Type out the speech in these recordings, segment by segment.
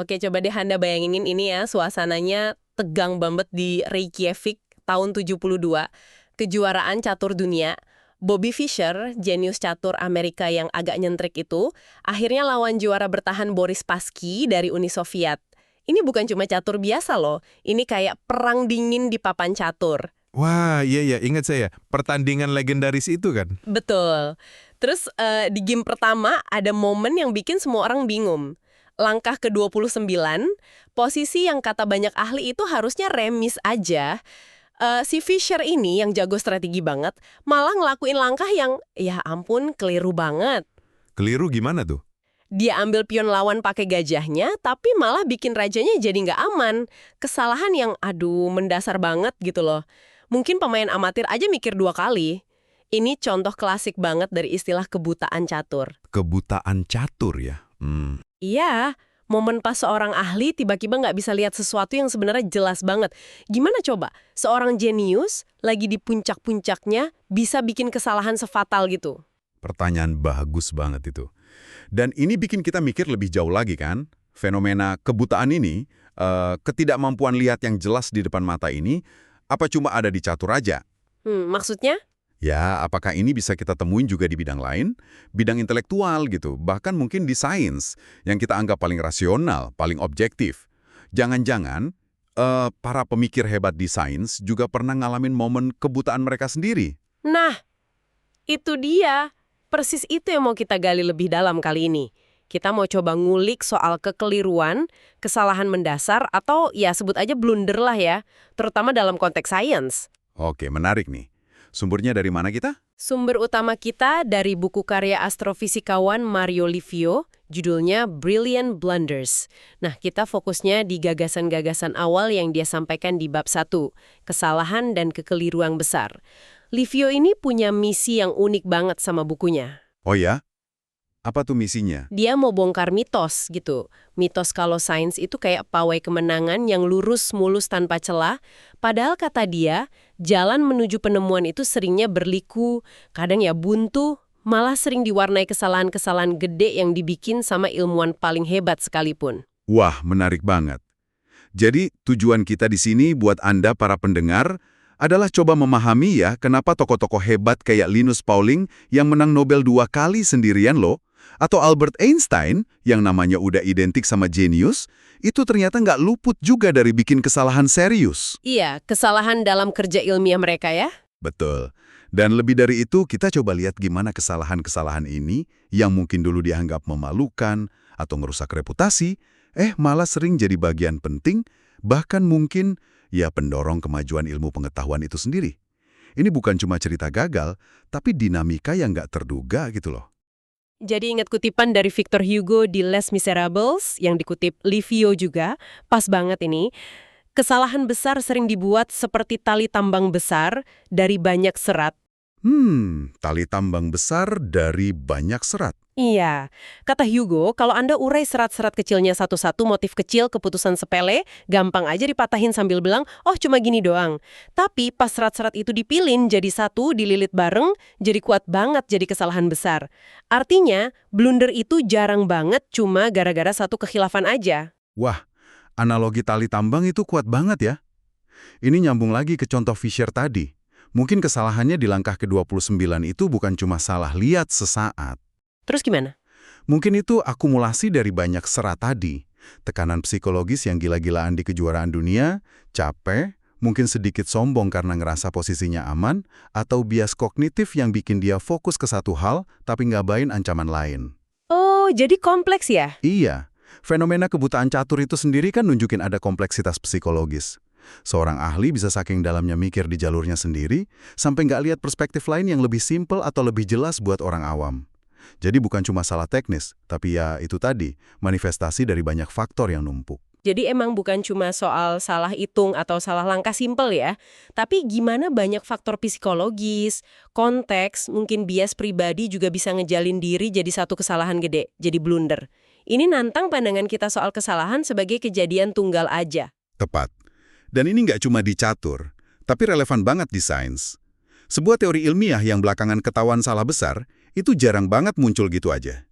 Oke, coba deh Anda bayangin ini ya, suasananya tegang banget di Reykjavik tahun 72. Kejuaraan catur dunia. Bobby Fischer, jenius catur Amerika yang agak nyentrik itu, akhirnya lawan juara bertahan Boris Spassky dari Uni Soviet. Ini bukan cuma catur biasa loh, ini kayak perang dingin di papan catur. Wah, iya ya, ingat saya. Pertandingan legendaris itu kan? Betul. Terus di game pertama ada momen yang bikin semua orang bingung. Langkah ke-29, posisi yang kata banyak ahli itu harusnya remis aja. Si Fisher ini yang jago strategi banget, malah ngelakuin langkah yang, ya ampun, keliru banget. Keliru gimana tuh? Dia ambil pion lawan pakai gajahnya, tapi malah bikin rajanya jadi nggak aman. Kesalahan yang, aduh, mendasar banget gitu loh. Mungkin pemain amatir aja mikir dua kali. Ini contoh klasik banget dari istilah kebutaan catur. Kebutaan catur ya? Iya, momen pas seorang ahli tiba-tiba nggak bisa lihat sesuatu yang sebenarnya jelas banget. Gimana coba? Seorang jenius lagi di puncak-puncaknya bisa bikin kesalahan sefatal gitu. Pertanyaan bagus banget itu. Dan ini bikin kita mikir lebih jauh lagi kan? Fenomena kebutaan ini, ketidakmampuan lihat yang jelas di depan mata ini, apa cuma ada di catur aja? Maksudnya? Ya, apakah ini bisa kita temuin juga di bidang lain? Bidang intelektual gitu, bahkan mungkin di sains, yang kita anggap paling rasional, paling objektif. Jangan-jangan, para pemikir hebat di sains juga pernah ngalamin momen kebutaan mereka sendiri. Nah, itu dia. Persis itu yang mau kita gali lebih dalam kali ini. Kita mau coba ngulik soal kekeliruan, kesalahan mendasar, atau ya sebut aja blunder lah ya, terutama dalam konteks sains. Oke, menarik nih. Sumbernya dari mana kita? Sumber utama kita dari buku karya astrofisikawan Mario Livio, judulnya Brilliant Blunders. Nah, kita fokusnya di gagasan-gagasan awal yang dia sampaikan di bab 1, kesalahan dan kekeliruan besar. Livio ini punya misi yang unik banget sama bukunya. Oh ya? Apa tuh misinya? Dia mau bongkar mitos gitu. Mitos kalau sains itu kayak pawai kemenangan yang lurus mulus tanpa celah. Padahal kata dia, jalan menuju penemuan itu seringnya berliku, kadang ya buntu, malah sering diwarnai kesalahan-kesalahan gede yang dibikin sama ilmuwan paling hebat sekalipun. Wah, menarik banget. Jadi, tujuan kita di sini buat Anda para pendengar adalah coba memahami ya kenapa tokoh-tokoh hebat kayak Linus Pauling yang menang Nobel 2 kali sendirian loh, atau Albert Einstein yang namanya udah identik sama jenius, itu ternyata nggak luput juga dari bikin kesalahan serius. Iya, kesalahan dalam kerja ilmiah mereka ya. Betul. Dan lebih dari itu, kita coba lihat gimana kesalahan-kesalahan ini yang mungkin dulu dianggap memalukan atau merusak reputasi, malah sering jadi bagian penting, bahkan mungkin ya pendorong kemajuan ilmu pengetahuan itu sendiri. Ini bukan cuma cerita gagal, tapi dinamika yang nggak terduga gitu loh. Jadi ingat kutipan dari Victor Hugo di Les Miserables yang dikutip Livio juga, pas banget ini. Kesalahan besar sering dibuat seperti tali tambang besar dari banyak serat. Tali tambang besar dari banyak serat. Iya, kata Hugo, kalau Anda urai serat-serat kecilnya satu-satu, motif kecil, keputusan sepele, gampang aja dipatahin sambil bilang, oh cuma gini doang. Tapi pas serat-serat itu dipilin jadi satu, dililit bareng, jadi kuat banget jadi kesalahan besar. Artinya, blunder itu jarang banget cuma gara-gara satu kekhilafan aja. Wah, analogi tali tambang itu kuat banget ya. Ini nyambung lagi ke contoh Fisher tadi. Mungkin kesalahannya di langkah ke-29 itu bukan cuma salah lihat sesaat. Terus gimana? Mungkin itu akumulasi dari banyak serat tadi. Tekanan psikologis yang gila-gilaan di kejuaraan dunia, capek, mungkin sedikit sombong karena ngerasa posisinya aman, atau bias kognitif yang bikin dia fokus ke satu hal tapi ngabain ancaman lain. Oh, jadi kompleks ya? Iya, fenomena kebutaan catur itu sendiri kan nunjukin ada kompleksitas psikologis. Seorang ahli bisa saking dalamnya mikir di jalurnya sendiri, sampai nggak lihat perspektif lain yang lebih simpel atau lebih jelas buat orang awam. Jadi bukan cuma salah teknis, tapi ya itu tadi, manifestasi dari banyak faktor yang numpuk. Jadi emang bukan cuma soal salah hitung atau salah langkah simpel ya, tapi gimana banyak faktor psikologis, konteks, mungkin bias pribadi juga bisa ngejalin diri jadi satu kesalahan gede, jadi blunder. Ini nantang pandangan kita soal kesalahan sebagai kejadian tunggal aja. Tepat. Dan ini nggak cuma di catur, tapi relevan banget di sains. Sebuah teori ilmiah yang belakangan ketahuan salah besar, itu jarang banget muncul gitu aja.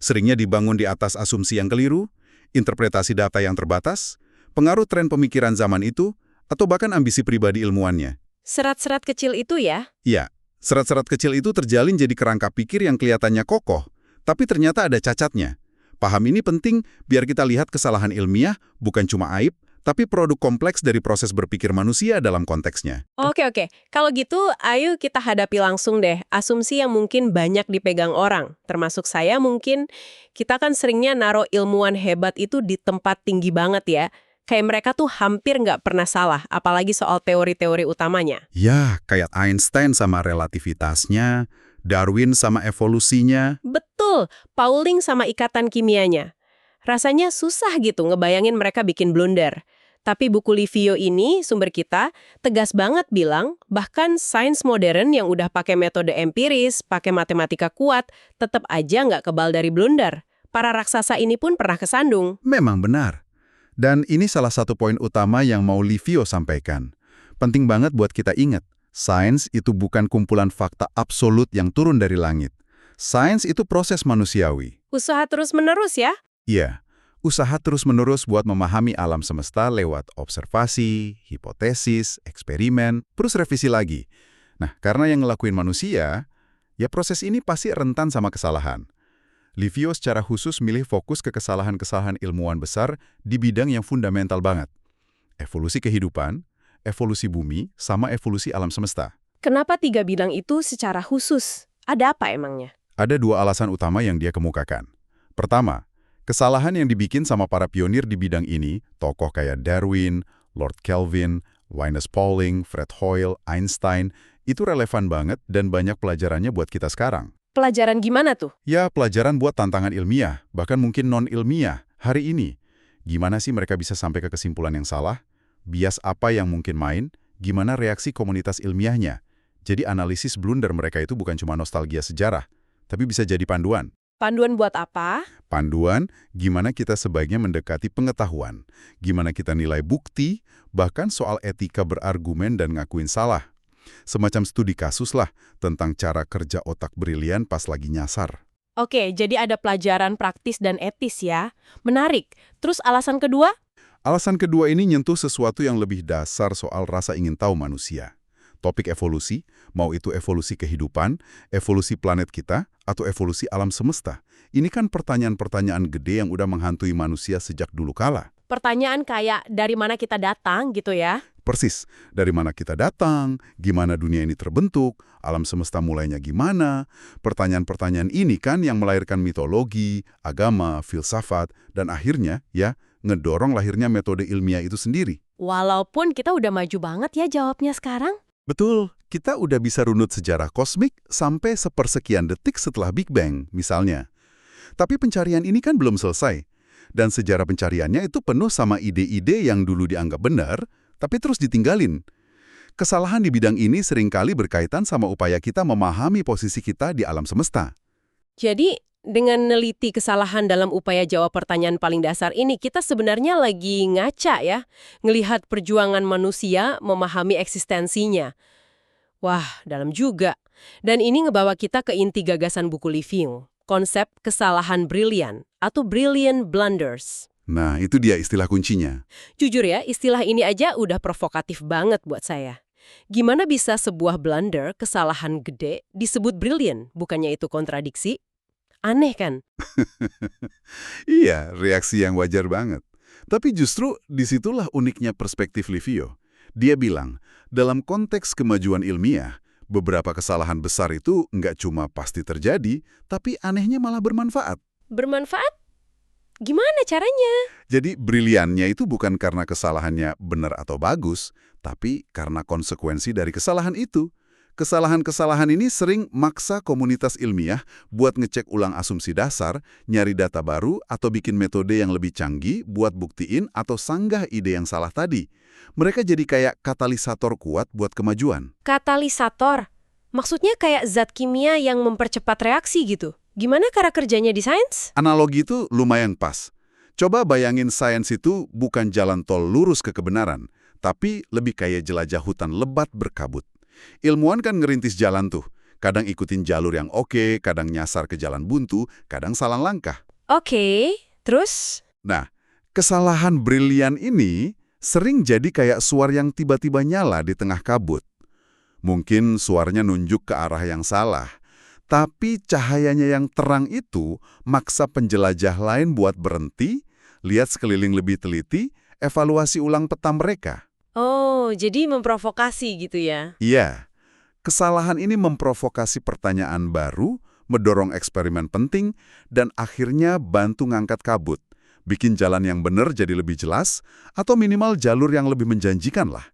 Seringnya dibangun di atas asumsi yang keliru, interpretasi data yang terbatas, pengaruh tren pemikiran zaman itu, atau bahkan ambisi pribadi ilmuwannya. Serat-serat kecil itu ya? Ya, serat-serat kecil itu terjalin jadi kerangka pikir yang kelihatannya kokoh, tapi ternyata ada cacatnya. Paham ini penting biar kita lihat kesalahan ilmiah bukan cuma aib, tapi produk kompleks dari proses berpikir manusia dalam konteksnya. Oke. Kalau gitu, ayo kita hadapi langsung deh asumsi yang mungkin banyak dipegang orang. Termasuk saya mungkin, kita kan seringnya naruh ilmuwan hebat itu di tempat tinggi banget ya. Kayak mereka tuh hampir nggak pernah salah, apalagi soal teori-teori utamanya. Ya, kayak Einstein sama relativitasnya, Darwin sama evolusinya. Betul, Pauling sama ikatan kimianya. Rasanya susah gitu ngebayangin mereka bikin blunder. Tapi buku Livio ini, sumber kita, tegas banget bilang, bahkan sains modern yang udah pakai metode empiris, pakai matematika kuat, tetap aja nggak kebal dari blunder. Para raksasa ini pun pernah kesandung. Memang benar. Dan ini salah satu poin utama yang mau Livio sampaikan. Penting banget buat kita ingat, sains itu bukan kumpulan fakta absolut yang turun dari langit. Sains itu proses manusiawi. Usaha terus-menerus ya? Iya, usaha terus-menerus buat memahami alam semesta lewat observasi, hipotesis, eksperimen, terus revisi lagi. Nah, karena yang ngelakuin manusia, ya proses ini pasti rentan sama kesalahan. Livio secara khusus milih fokus ke kesalahan-kesalahan ilmuwan besar di bidang yang fundamental banget. Evolusi kehidupan, evolusi bumi, sama evolusi alam semesta. Kenapa 3 bidang itu secara khusus? Ada apa emangnya? Ada 2 alasan utama yang dia kemukakan. Pertama, kesalahan yang dibikin sama para pionir di bidang ini, tokoh kayak Darwin, Lord Kelvin, Linus Pauling, Fred Hoyle, Einstein, itu relevan banget dan banyak pelajarannya buat kita sekarang. Pelajaran gimana tuh? Ya, pelajaran buat tantangan ilmiah, bahkan mungkin non-ilmiah, hari ini. Gimana sih mereka bisa sampai ke kesimpulan yang salah? Bias apa yang mungkin main? Gimana reaksi komunitas ilmiahnya? Jadi analisis blunder mereka itu bukan cuma nostalgia sejarah, tapi bisa jadi panduan. Panduan buat apa? Panduan, gimana kita sebaiknya mendekati pengetahuan, gimana kita nilai bukti, bahkan soal etika berargumen dan ngakuin salah. Semacam studi kasus lah tentang cara kerja otak brilian pas lagi nyasar. Oke, jadi ada pelajaran praktis dan etis ya. Menarik. Terus alasan kedua? Alasan kedua ini nyentuh sesuatu yang lebih dasar soal rasa ingin tahu manusia. Topik evolusi, mau itu evolusi kehidupan, evolusi planet kita, atau evolusi alam semesta. Ini kan pertanyaan-pertanyaan gede yang udah menghantui manusia sejak dulu kala. Pertanyaan kayak dari mana kita datang gitu ya? Persis, dari mana kita datang, gimana dunia ini terbentuk, alam semesta mulainya gimana. Pertanyaan-pertanyaan ini kan yang melahirkan mitologi, agama, filsafat, dan akhirnya, ya, ngedorong lahirnya metode ilmiah itu sendiri. Walaupun kita udah maju banget ya jawabnya sekarang. Betul, kita udah bisa runut sejarah kosmik sampai sepersekian detik setelah Big Bang, misalnya. Tapi pencarian ini kan belum selesai. Dan sejarah pencariannya itu penuh sama ide-ide yang dulu dianggap benar, tapi terus ditinggalin. Kesalahan di bidang ini seringkali berkaitan sama upaya kita memahami posisi kita di alam semesta. Jadi, dengan neliti kesalahan dalam upaya jawab pertanyaan paling dasar ini, kita sebenarnya lagi ngaca ya, ngelihat perjuangan manusia memahami eksistensinya. Wah, dalam juga. Dan ini ngebawa kita ke inti gagasan buku Livio, konsep kesalahan brilian atau brilliant blunders. Nah, itu dia istilah kuncinya. Jujur ya, istilah ini aja udah provokatif banget buat saya. Gimana bisa sebuah blunder, kesalahan gede, disebut brilliant? Bukannya itu kontradiksi? Aneh kan? Iya, reaksi yang wajar banget. Tapi justru disitulah uniknya perspektif Livio. Dia bilang, dalam konteks kemajuan ilmiah, beberapa kesalahan besar itu nggak cuma pasti terjadi, tapi anehnya malah bermanfaat. Bermanfaat? Gimana caranya? Jadi briliannya itu bukan karena kesalahannya benar atau bagus, tapi karena konsekuensi dari kesalahan itu. Kesalahan-kesalahan ini sering maksa komunitas ilmiah buat ngecek ulang asumsi dasar, nyari data baru, atau bikin metode yang lebih canggih buat buktiin atau sanggah ide yang salah tadi. Mereka jadi kayak katalisator kuat buat kemajuan. Katalisator? Maksudnya kayak zat kimia yang mempercepat reaksi gitu? Gimana cara kerjanya di sains? Analogi itu lumayan pas. Coba bayangin sains itu bukan jalan tol lurus ke kebenaran, tapi lebih kayak jelajah hutan lebat berkabut. Ilmuwan kan ngerintis jalan tuh. Kadang ikutin jalur yang oke, kadang nyasar ke jalan buntu, kadang salah langkah. Oke, terus? Nah, Kesalahan brilian ini sering jadi kayak suar yang tiba-tiba nyala di tengah kabut. Mungkin suaranya nunjuk ke arah yang salah, tapi cahayanya yang terang itu maksa penjelajah lain buat berhenti, lihat sekeliling lebih teliti, evaluasi ulang peta mereka. Oh, jadi memprovokasi gitu ya? Iya, kesalahan ini memprovokasi pertanyaan baru, mendorong eksperimen penting, dan akhirnya bantu ngangkat kabut, bikin jalan yang benar jadi lebih jelas, atau minimal jalur yang lebih menjanjikan lah.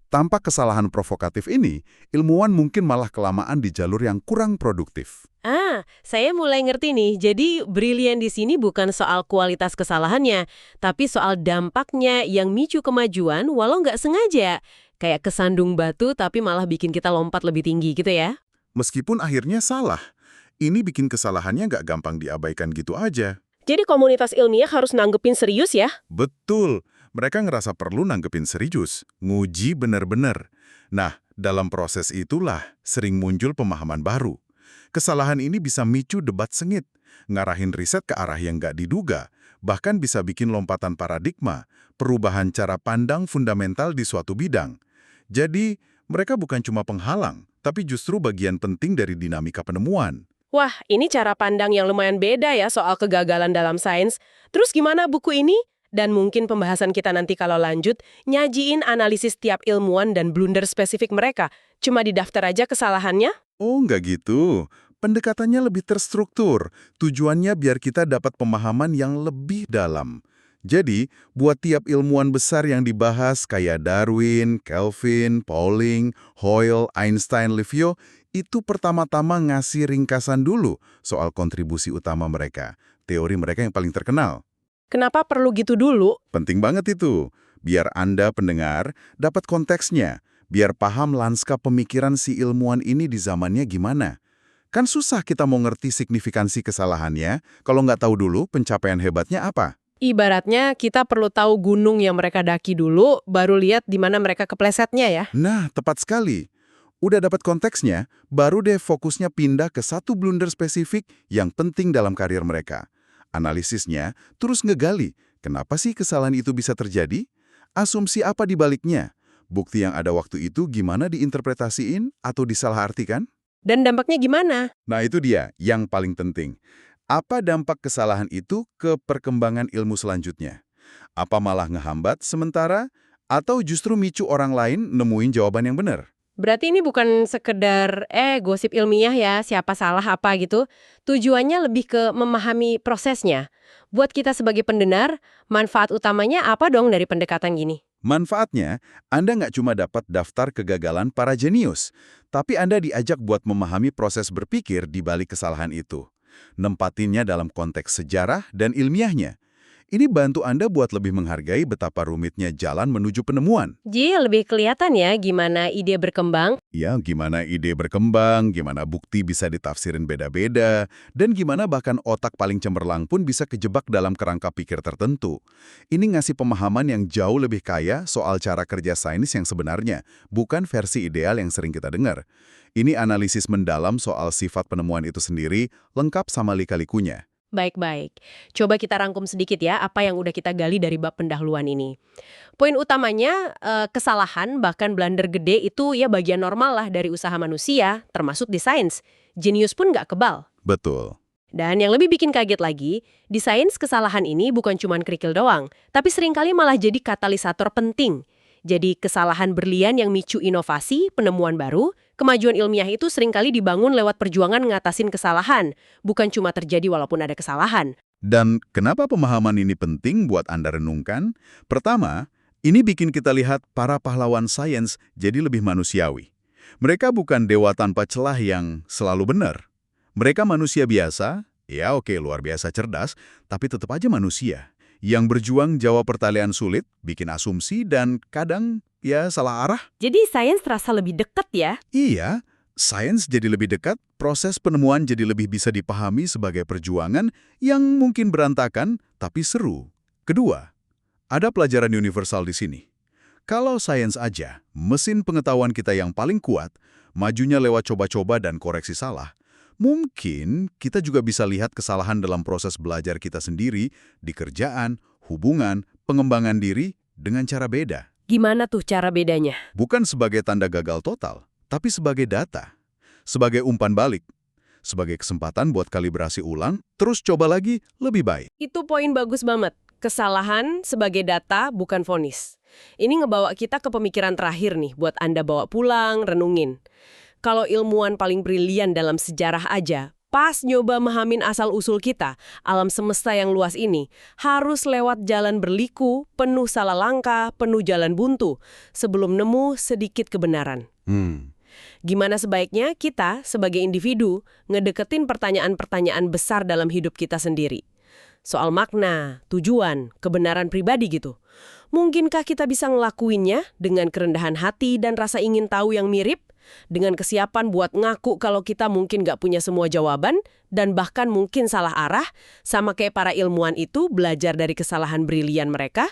Tanpa kesalahan provokatif ini, ilmuwan mungkin malah kelamaan di jalur yang kurang produktif. Saya mulai ngerti nih. Jadi brilian di sini bukan soal kualitas kesalahannya, tapi soal dampaknya yang micu kemajuan walau nggak sengaja. Kayak kesandung batu tapi malah bikin kita lompat lebih tinggi gitu ya. Meskipun akhirnya salah, ini bikin kesalahannya nggak gampang diabaikan gitu aja. Jadi komunitas ilmiah harus nanggepin serius ya? Betul, mereka ngerasa perlu nanggepin serius, nguji benar-benar. Nah, dalam proses itulah sering muncul pemahaman baru. Kesalahan ini bisa micu debat sengit, ngarahin riset ke arah yang nggak diduga, bahkan bisa bikin lompatan paradigma, perubahan cara pandang fundamental di suatu bidang. Jadi, mereka bukan cuma penghalang, tapi justru bagian penting dari dinamika penemuan. Wah, ini cara pandang yang lumayan beda ya soal kegagalan dalam sains. Terus gimana buku ini? Dan mungkin pembahasan kita nanti kalau lanjut, nyajiin analisis tiap ilmuwan dan blunder spesifik mereka. Cuma didaftar aja kesalahannya? Oh, nggak gitu. Pendekatannya lebih terstruktur. Tujuannya biar kita dapat pemahaman yang lebih dalam. Jadi, buat tiap ilmuwan besar yang dibahas kayak Darwin, Kelvin, Pauling, Hoyle, Einstein, Levio, itu pertama-tama ngasih ringkasan dulu soal kontribusi utama mereka, teori mereka yang paling terkenal. Kenapa perlu gitu dulu? Penting banget itu, biar Anda pendengar dapat konteksnya, biar paham lanskap pemikiran si ilmuwan ini di zamannya gimana. Kan susah kita mau ngerti signifikansi kesalahannya kalau nggak tahu dulu pencapaian hebatnya apa. Ibaratnya kita perlu tahu gunung yang mereka daki dulu, baru lihat di mana mereka keplesetnya ya. Nah, tepat sekali. Udah dapat konteksnya, baru deh fokusnya pindah ke satu blunder spesifik yang penting dalam karir mereka. Analisisnya terus ngegali, kenapa sih kesalahan itu bisa terjadi? Asumsi apa di baliknya? Bukti yang ada waktu itu gimana diinterpretasiin atau disalahartikan? Dan dampaknya gimana? Nah itu dia yang paling penting. Apa dampak kesalahan itu ke perkembangan ilmu selanjutnya? Apa malah ngehambat sementara? Atau justru micu orang lain nemuin jawaban yang benar? Berarti ini bukan sekedar gosip ilmiah ya, siapa salah apa gitu. Tujuannya lebih ke memahami prosesnya. Buat kita sebagai pendengar, manfaat utamanya apa dong dari pendekatan gini? Manfaatnya, Anda nggak cuma dapat daftar kegagalan para jenius, tapi Anda diajak buat memahami proses berpikir di balik kesalahan itu. Nempatinnya dalam konteks sejarah dan ilmiahnya. Ini bantu Anda buat lebih menghargai betapa rumitnya jalan menuju penemuan. Jadi lebih kelihatan ya gimana ide berkembang. Ya, gimana ide berkembang, gimana bukti bisa ditafsirin beda-beda, dan gimana bahkan otak paling cemerlang pun bisa kejebak dalam kerangka pikir tertentu. Ini ngasih pemahaman yang jauh lebih kaya soal cara kerja sains yang sebenarnya, bukan versi ideal yang sering kita dengar. Ini analisis mendalam soal sifat penemuan itu sendiri, lengkap sama lika-likunya. Baik-baik. Coba kita rangkum sedikit ya apa yang udah kita gali dari bab pendahuluan ini. Poin utamanya, kesalahan bahkan blunder gede itu ya bagian normal lah dari usaha manusia, termasuk di sains. Jenius pun nggak kebal. Betul. Dan yang lebih bikin kaget lagi, di sains kesalahan ini bukan cuma kerikil doang, tapi seringkali malah jadi katalisator penting. Jadi kesalahan berlian yang micu inovasi, penemuan baru, kemajuan ilmiah itu seringkali dibangun lewat perjuangan ngatasin kesalahan, bukan cuma terjadi walaupun ada kesalahan. Dan kenapa pemahaman ini penting buat Anda renungkan? Pertama, ini bikin kita lihat para pahlawan sains jadi lebih manusiawi. Mereka bukan dewa tanpa celah yang selalu benar. Mereka manusia biasa, ya oke luar biasa cerdas, tapi tetap aja manusia. Yang berjuang jawab pertanyaan sulit, bikin asumsi, dan kadang ya salah arah. Jadi sains terasa lebih dekat ya? Iya, sains jadi lebih dekat, proses penemuan jadi lebih bisa dipahami sebagai perjuangan yang mungkin berantakan, tapi seru. Kedua, ada pelajaran universal di sini. Kalau sains aja, mesin pengetahuan kita yang paling kuat, majunya lewat coba-coba dan koreksi salah, mungkin kita juga bisa lihat kesalahan dalam proses belajar kita sendiri di kerjaan, hubungan, pengembangan diri dengan cara beda. Gimana tuh cara bedanya? Bukan sebagai tanda gagal total, tapi sebagai data. Sebagai umpan balik. Sebagai kesempatan buat kalibrasi ulang, terus coba lagi lebih baik. Itu poin bagus banget. Kesalahan sebagai data, bukan vonis. Ini ngebawa kita ke pemikiran terakhir nih, buat Anda bawa pulang, renungin. Kalau ilmuwan paling brilian dalam sejarah aja, pas nyoba mehamin asal-usul kita, alam semesta yang luas ini, harus lewat jalan berliku, penuh salah langkah, penuh jalan buntu, sebelum nemu sedikit kebenaran. Gimana sebaiknya kita, sebagai individu, ngedeketin pertanyaan-pertanyaan besar dalam hidup kita sendiri? Soal makna, tujuan, kebenaran pribadi gitu. Mungkinkah kita bisa ngelakuinnya dengan kerendahan hati dan rasa ingin tahu yang mirip? Dengan kesiapan buat ngaku kalau kita mungkin nggak punya semua jawaban, dan bahkan mungkin salah arah, sama kayak para ilmuwan itu belajar dari kesalahan brilian mereka?